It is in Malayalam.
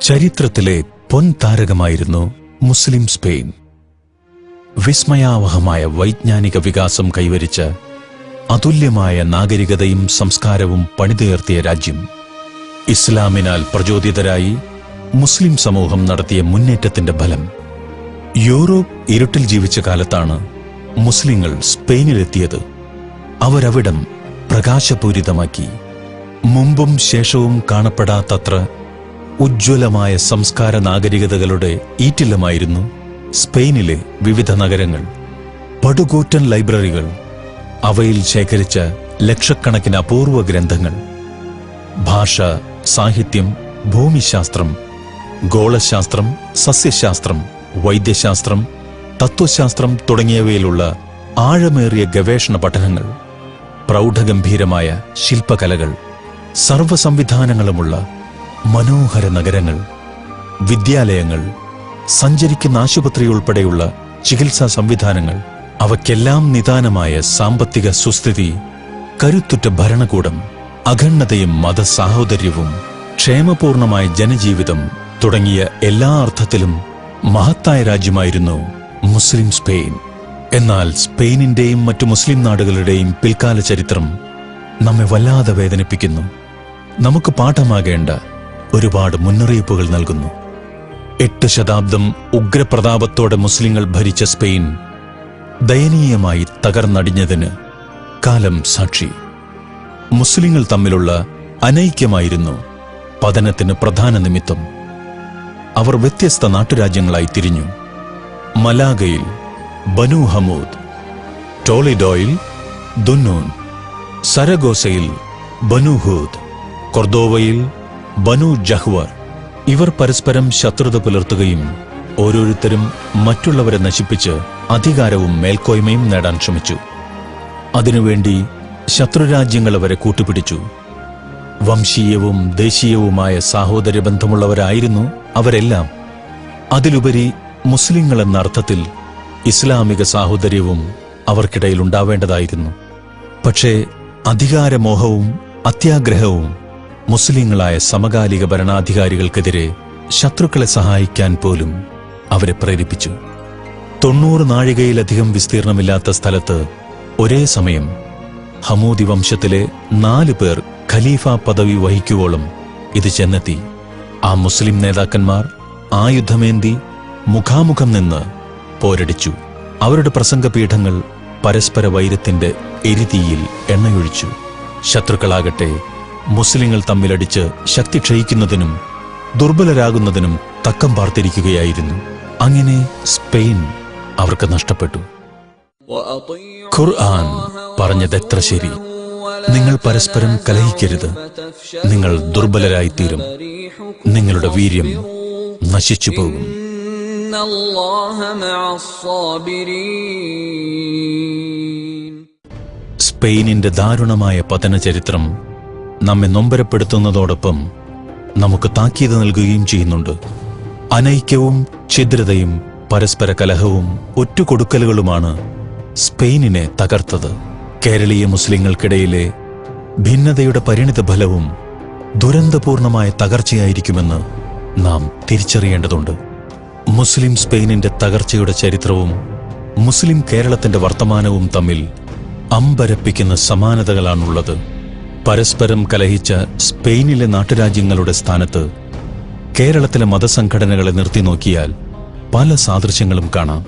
ചരിത്രത്തിലെ പൊൻതാരകമായിരുന്നു മുസ്ലിം സ്പെയിൻ. വിസ്മയാവഹമായ വൈജ്ഞാനിക വികാസം കൈവരിച്ച, അതുല്യമായ നാഗരികതയും സംസ്കാരവും പണിതുയർത്തിയ രാജ്യം. ഇസ്ലാമിനാൽ പ്രചോദിതരായി മുസ്ലിം സമൂഹം നടത്തിയ മുന്നേറ്റത്തിന്റെ ഫലം. യൂറോപ്പ് ഇരുട്ടിൽ ജീവിച്ച കാലത്താണ് മുസ്ലിങ്ങൾ സ്പെയിനിലെത്തിയത്. അവരവിടം പ്രകാശപൂരിതമാക്കി. മുമ്പും ശേഷവും കാണപ്പെടാത്തത്ര ഉജ്ജ്വലമായ സംസ്കാര നാഗരികതകളുടെ ഈറ്റില്ലമായിരുന്നു സ്പെയിനിലെ വിവിധ നഗരങ്ങൾ. പടുകൂറ്റൻ ലൈബ്രറികൾ, അവയിൽ ശേഖരിച്ച ലക്ഷക്കണക്കിന് അപൂർവ ഗ്രന്ഥങ്ങൾ, ഭാഷ, സാഹിത്യം, ഭൂമിശാസ്ത്രം, ഗോളശാസ്ത്രം, സസ്യശാസ്ത്രം, വൈദ്യശാസ്ത്രം, തത്വശാസ്ത്രം തുടങ്ങിയവയിലുള്ള ആഴമേറിയ ഗവേഷണ പഠനങ്ങൾ, പ്രൗഢഗംഭീരമായ ശില്പകലകൾ, സർവ്വസംവിധാനങ്ങളുമുള്ള മനോഹര നഗരങ്ങൾ, വിദ്യാലയങ്ങൾ, സഞ്ചരിക്കുന്ന ആശുപത്രി ഉൾപ്പെടെയുള്ള ചികിത്സാ സംവിധാനങ്ങൾ, അവയ്ക്കെല്ലാം നിദാനമായ സാമ്പത്തിക സുസ്ഥിതി, കരുത്തുറ്റ ഭരണകൂടം, അഖണ്ഡതയും മതസാഹോദര്യവും, ക്ഷേമപൂർണമായ ജനജീവിതം തുടങ്ങിയ എല്ലാ അർത്ഥത്തിലും മഹത്തായ രാജ്യമായിരുന്നു മുസ്ലിം സ്പെയിൻ. എന്നാൽ സ്പെയിനിന്റെയും മറ്റു മുസ്ലിം നാടുകളുടെയും പിൽക്കാല ചരിത്രം നമ്മെ വല്ലാതെ വേദനിപ്പിക്കുന്നു. നമുക്ക് പാഠമാകേണ്ട ഒരുപാട് മുന്നറിയിപ്പുകൾ നൽകുന്നു. 8 ശതാബ്ദം ഉഗ്രപ്രതാപത്തോടെ മുസ്ലിങ്ങൾ ഭരിച്ച സ്പെയിൻ ദയനീയമായി തകർന്നടിഞ്ഞതിന് കാലം സാക്ഷി. മുസ്ലിങ്ങൾ തമ്മിലുള്ള അനൈക്യമായിരുന്നു പതനത്തിന് പ്രധാന നിമിത്തം. അവർ വ്യത്യസ്ത നാട്ടുരാജ്യങ്ങളായി തിരിഞ്ഞു. മലാഗയിൽ ബനു ഹമൂദ്, ടോളിഡോയിൽ ദുന്നൂൻ, സരഗോസയിൽ ബനു ഹൂദ്, കൊർദോവയിൽ ബനു ജഹ്വർ. ഇവർ പരസ്പരം ശത്രുത പുലർത്തുകയും ഓരോരുത്തരും മറ്റുള്ളവരെ നശിപ്പിച്ച് അധികാരവും മേൽക്കോയ്മയും നേടാൻ ശ്രമിച്ചു. അതിനുവേണ്ടി ശത്രുരാജ്യങ്ങൾ അവരെ കൂട്ടുപിടിച്ചു. വംശീയവും ദേശീയവുമായ സാഹോദര്യബന്ധമുള്ളവരായിരുന്നു അവരെല്ലാം. അതിലുപരി മുസ്ലിങ്ങൾ എന്ന അർത്ഥത്തിൽ ഇസ്ലാമിക സാഹോദര്യവും അവർക്കിടയിൽ ഉണ്ടാവേണ്ടതായിരുന്നു. പക്ഷേ അധികാരമോഹവും അത്യാഗ്രഹവും മുസ്ലിങ്ങളായ സമകാലിക ഭരണാധികാരികൾക്കെതിരെ ശത്രുക്കളെ സഹായിക്കാൻ പോലും അവരെ പ്രേരിപ്പിച്ചു. 90 നാഴികയിലധികം വിസ്തീർണമില്ലാത്ത സ്ഥലത്ത് ഒരേ സമയം ഹമൂദി വംശത്തിലെ 4 പേർ ഖലീഫ പദവി വഹിക്കുവോളം ഇത് ചെന്നെത്തി. ആ മുസ്ലിം നേതാക്കന്മാർ ആയുധമേന്തി മുഖാമുഖം നിന്ന് പോരടിച്ചു. അവരുടെ പ്രസംഗപീഠങ്ങൾ പരസ്പര വൈരത്തിന്റെ എരിതീയിൽ എണ്ണയൊഴിച്ചു. ശത്രുക്കളാകട്ടെ മുസ്ലിങ്ങൾ തമ്മിലടിച്ച് ശക്തി ക്ഷയിക്കുന്നതിനും ദുർബലരാകുന്നതിനും തക്കം പാർത്തിരിക്കുകയായിരുന്നു. അങ്ങനെ സ്പെയിൻ അവർക്ക് നഷ്ടപ്പെട്ടു. ഖുർആൻ പറഞ്ഞതെത്ര ശരി. നിങ്ങൾ പരസ്പരം കലഹിക്കരുത്, നിങ്ങൾ ദുർബലരായിത്തീരും, നിങ്ങളുടെ വീര്യം നശിച്ചു പോകും. സ്പെയിനിന്റെ ദാരുണമായ പതന ചരിത്രം നമ്മെ നൊമ്പരപ്പെടുത്തുന്നതോടൊപ്പം നമുക്ക് താക്കീത് നൽകുകയും ചെയ്യുന്നുണ്ട്. അനൈക്യവും ഛിദ്രതയും പരസ്പര കലഹവും ഒറ്റുകൊടുക്കലുകളുമാണ് സ്പെയിനിനെ തകർത്തത്. കേരളീയ മുസ്ലിങ്ങൾക്കിടയിലെ ഭിന്നതയുടെ പരിണിത ഫലവും ദുരന്തപൂർണമായ തകർച്ചയായിരിക്കുമെന്ന് നാം തിരിച്ചറിയേണ്ടതുണ്ട്. മുസ്ലിം സ്പെയിനിന്റെ തകർച്ചയുടെ ചരിത്രവും മുസ്ലിം കേരളത്തിന്റെ വർത്തമാനവും തമ്മിൽ അമ്പരപ്പിക്കുന്ന സമാനതകളാണുള്ളത്. പരസ്പരം കലഹിച്ച സ്പെയിനിലെ നാട്ടുരാജ്യങ്ങളുടെ സ്ഥാനത്ത് കേരളത്തിലെ മതസംഘടനകളെ നിർത്തി നോക്കിയാൽ പല സാദൃശ്യങ്ങളും കാണാം.